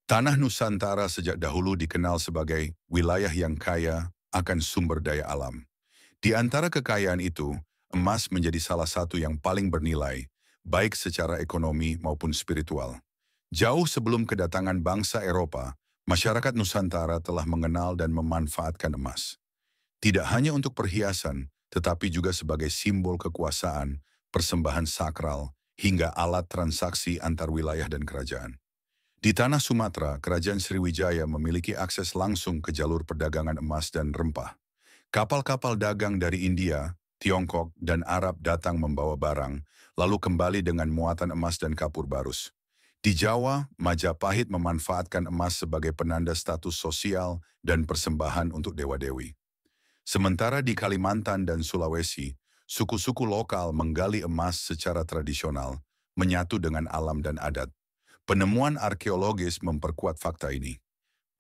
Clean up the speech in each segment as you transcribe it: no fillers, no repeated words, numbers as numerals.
Tanah Nusantara sejak dahulu dikenal sebagai wilayah yang kaya akan sumber daya alam. Di antara kekayaan itu, emas menjadi salah satu yang paling bernilai, baik secara ekonomi maupun spiritual. Jauh sebelum kedatangan bangsa Eropa, masyarakat Nusantara telah mengenal dan memanfaatkan emas. Tidak hanya untuk perhiasan, tetapi juga sebagai simbol kekuasaan, persembahan sakral, hingga alat transaksi antar wilayah dan kerajaan. Di tanah Sumatera, Kerajaan Sriwijaya memiliki akses langsung ke jalur perdagangan emas dan rempah. Kapal-kapal dagang dari India, Tiongkok, dan Arab datang membawa barang, lalu kembali dengan muatan emas dan kapur barus. Di Jawa, Majapahit memanfaatkan emas sebagai penanda status sosial dan persembahan untuk dewa-dewi. Sementara di Kalimantan dan Sulawesi, suku-suku lokal menggali emas secara tradisional, menyatu dengan alam dan adat. Penemuan arkeologis memperkuat fakta ini.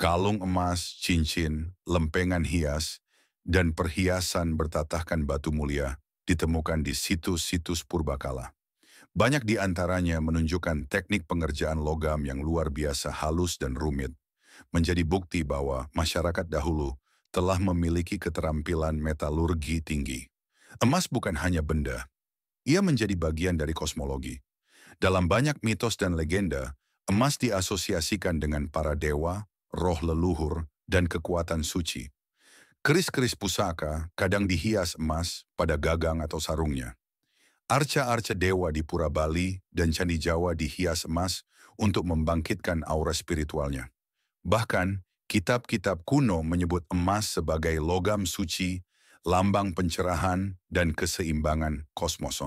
Kalung emas, cincin, lempengan hias, dan perhiasan bertatahkan batu mulia ditemukan di situs-situs purbakala. Banyak di antaranya menunjukkan teknik pengerjaan logam yang luar biasa halus dan rumit, menjadi bukti bahwa masyarakat dahulu telah memiliki keterampilan metalurgi tinggi. Emas bukan hanya benda, ia menjadi bagian dari kosmologi. Dalam banyak mitos dan legenda, emas diasosiasikan dengan para dewa, roh leluhur, dan kekuatan suci. Keris-keris pusaka kadang dihias emas pada gagang atau sarungnya. Arca-arca dewa di Pura Bali dan Candi Jawa dihias emas untuk membangkitkan aura spiritualnya. Bahkan, kitab-kitab kuno menyebut emas sebagai logam suci, lambang pencerahan, dan keseimbangan kosmos.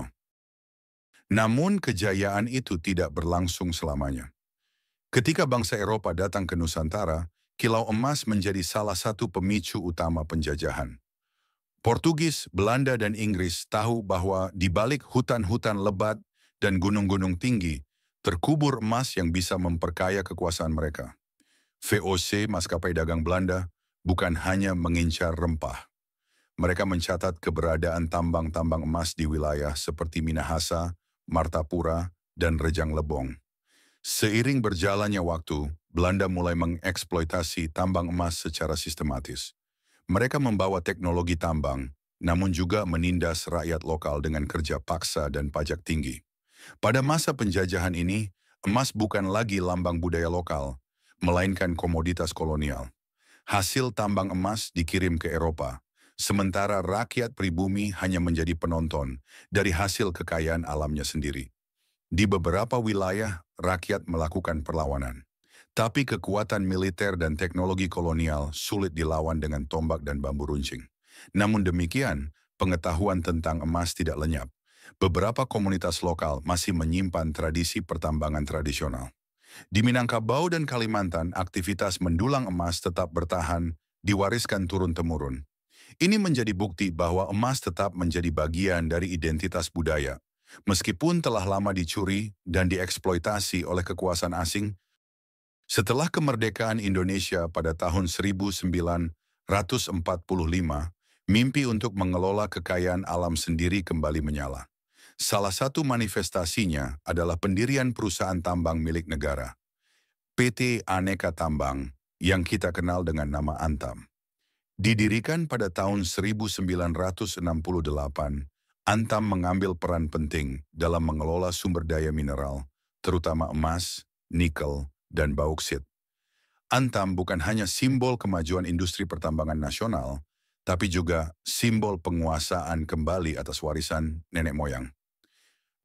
Namun kejayaan itu tidak berlangsung selamanya. Ketika bangsa Eropa datang ke Nusantara, kilau emas menjadi salah satu pemicu utama penjajahan. Portugis, Belanda, dan Inggris tahu bahwa di balik hutan-hutan lebat dan gunung-gunung tinggi, terkubur emas yang bisa memperkaya kekuasaan mereka. VOC, maskapai dagang Belanda, bukan hanya mengincar rempah. Mereka mencatat keberadaan tambang-tambang emas di wilayah seperti Minahasa, Martapura, dan Rejang Lebong. Seiring berjalannya waktu, Belanda mulai mengeksploitasi tambang emas secara sistematis. Mereka membawa teknologi tambang, namun juga menindas rakyat lokal dengan kerja paksa dan pajak tinggi. Pada masa penjajahan ini, emas bukan lagi lambang budaya lokal, melainkan komoditas kolonial. Hasil tambang emas dikirim ke Eropa, sementara rakyat pribumi hanya menjadi penonton dari hasil kekayaan alamnya sendiri. Di beberapa wilayah, rakyat melakukan perlawanan. Tapi kekuatan militer dan teknologi kolonial sulit dilawan dengan tombak dan bambu runcing. Namun demikian, pengetahuan tentang emas tidak lenyap. Beberapa komunitas lokal masih menyimpan tradisi pertambangan tradisional. Di Minangkabau dan Kalimantan, aktivitas mendulang emas tetap bertahan, diwariskan turun-temurun. Ini menjadi bukti bahwa emas tetap menjadi bagian dari identitas budaya. Meskipun telah lama dicuri dan dieksploitasi oleh kekuasaan asing, setelah kemerdekaan Indonesia pada tahun 1945, mimpi untuk mengelola kekayaan alam sendiri kembali menyala. Salah satu manifestasinya adalah pendirian perusahaan tambang milik negara, PT Aneka Tambang, yang kita kenal dengan nama Antam. Didirikan pada tahun 1968, Antam mengambil peran penting dalam mengelola sumber daya mineral, terutama emas, nikel, dan bauksit. Antam bukan hanya simbol kemajuan industri pertambangan nasional, tapi juga simbol penguasaan kembali atas warisan nenek moyang.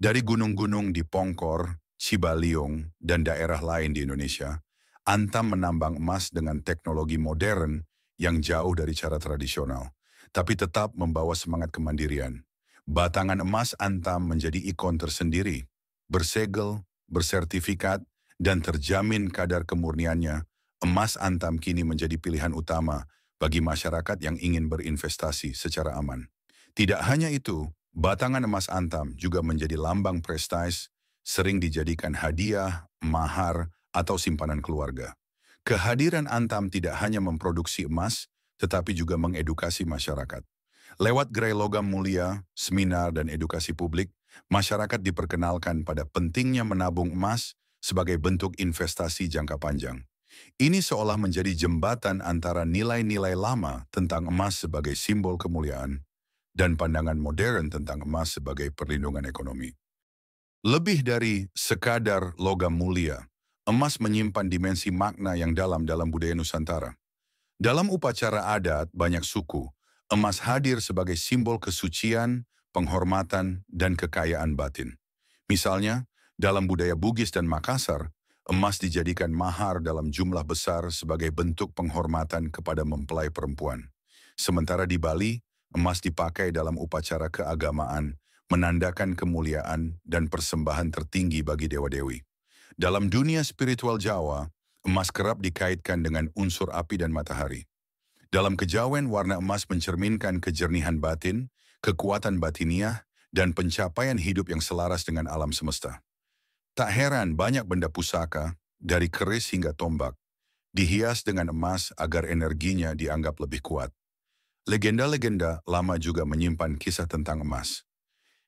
Dari gunung-gunung di Pongkor, Cibaliung, dan daerah lain di Indonesia, Antam menambang emas dengan teknologi modern yang jauh dari cara tradisional, tapi tetap membawa semangat kemandirian. Batangan emas Antam menjadi ikon tersendiri, bersegel, bersertifikat, dan terjamin kadar kemurniannya. Emas Antam kini menjadi pilihan utama bagi masyarakat yang ingin berinvestasi secara aman. Tidak hanya itu, batangan emas Antam juga menjadi lambang prestise, sering dijadikan hadiah, mahar, atau simpanan keluarga. Kehadiran Antam tidak hanya memproduksi emas, tetapi juga mengedukasi masyarakat. Lewat gerai logam mulia, seminar, dan edukasi publik, masyarakat diperkenalkan pada pentingnya menabung emas sebagai bentuk investasi jangka panjang. Ini seolah menjadi jembatan antara nilai-nilai lama tentang emas sebagai simbol kemuliaan dan pandangan modern tentang emas sebagai perlindungan ekonomi. Lebih dari sekadar logam mulia, emas menyimpan dimensi makna yang dalam dalam budaya Nusantara. Dalam upacara adat banyak suku, emas hadir sebagai simbol kesucian, penghormatan, dan kekayaan batin. Misalnya, dalam budaya Bugis dan Makassar, emas dijadikan mahar dalam jumlah besar sebagai bentuk penghormatan kepada mempelai perempuan. Sementara di Bali, emas dipakai dalam upacara keagamaan, menandakan kemuliaan dan persembahan tertinggi bagi dewa-dewi. Dalam dunia spiritual Jawa, emas kerap dikaitkan dengan unsur api dan matahari. Dalam kejawen, warna emas mencerminkan kejernihan batin, kekuatan batiniah, dan pencapaian hidup yang selaras dengan alam semesta. Tak heran banyak benda pusaka, dari keris hingga tombak, dihias dengan emas agar energinya dianggap lebih kuat. Legenda-legenda lama juga menyimpan kisah tentang emas.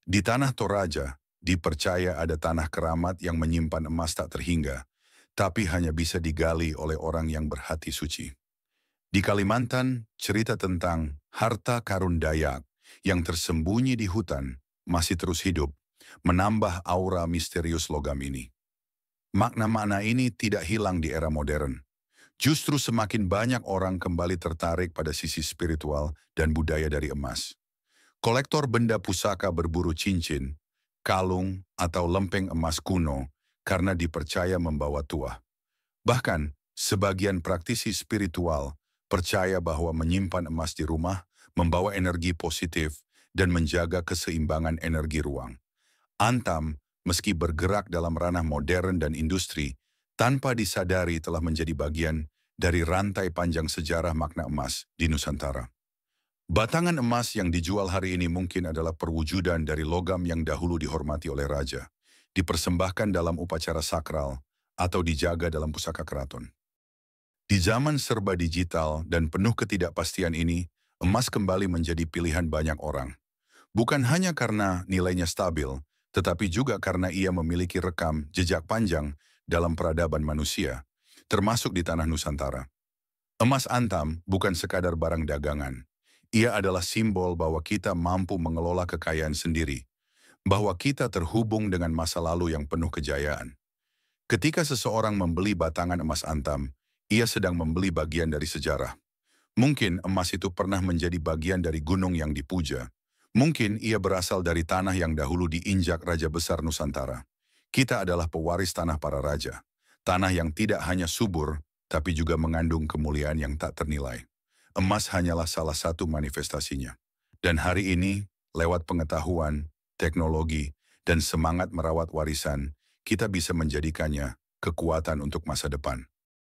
Di tanah Toraja, dipercaya ada tanah keramat yang menyimpan emas tak terhingga, tapi hanya bisa digali oleh orang yang berhati suci. Di Kalimantan, cerita tentang harta karun Dayak yang tersembunyi di hutan masih terus hidup, menambah aura misterius logam ini. Makna-makna ini tidak hilang di era modern. Justru semakin banyak orang kembali tertarik pada sisi spiritual dan budaya dari emas. Kolektor benda pusaka berburu cincin, kalung, atau lempeng emas kuno karena dipercaya membawa tuah. Bahkan, sebagian praktisi spiritual percaya bahwa menyimpan emas di rumah membawa energi positif dan menjaga keseimbangan energi ruang. Antam, meski bergerak dalam ranah modern dan industri, tanpa disadari telah menjadi bagian dari rantai panjang sejarah makna emas di Nusantara. Batangan emas yang dijual hari ini mungkin adalah perwujudan dari logam yang dahulu dihormati oleh raja, dipersembahkan dalam upacara sakral, atau dijaga dalam pusaka keraton. Di zaman serba digital dan penuh ketidakpastian ini, emas kembali menjadi pilihan banyak orang. Bukan hanya karena nilainya stabil, tetapi juga karena ia memiliki rekam jejak panjang dalam peradaban manusia, termasuk di tanah Nusantara. Emas antam bukan sekadar barang dagangan. Ia adalah simbol bahwa kita mampu mengelola kekayaan sendiri, bahwa kita terhubung dengan masa lalu yang penuh kejayaan. Ketika seseorang membeli batangan emas antam, ia sedang membeli bagian dari sejarah. Mungkin emas itu pernah menjadi bagian dari gunung yang dipuja. Mungkin ia berasal dari tanah yang dahulu diinjak Raja Besar Nusantara. Kita adalah pewaris tanah para raja. Tanah yang tidak hanya subur, tapi juga mengandung kemuliaan yang tak ternilai. Emas hanyalah salah satu manifestasinya. Dan hari ini, lewat pengetahuan, teknologi, dan semangat merawat warisan, kita bisa menjadikannya kekuatan untuk masa depan.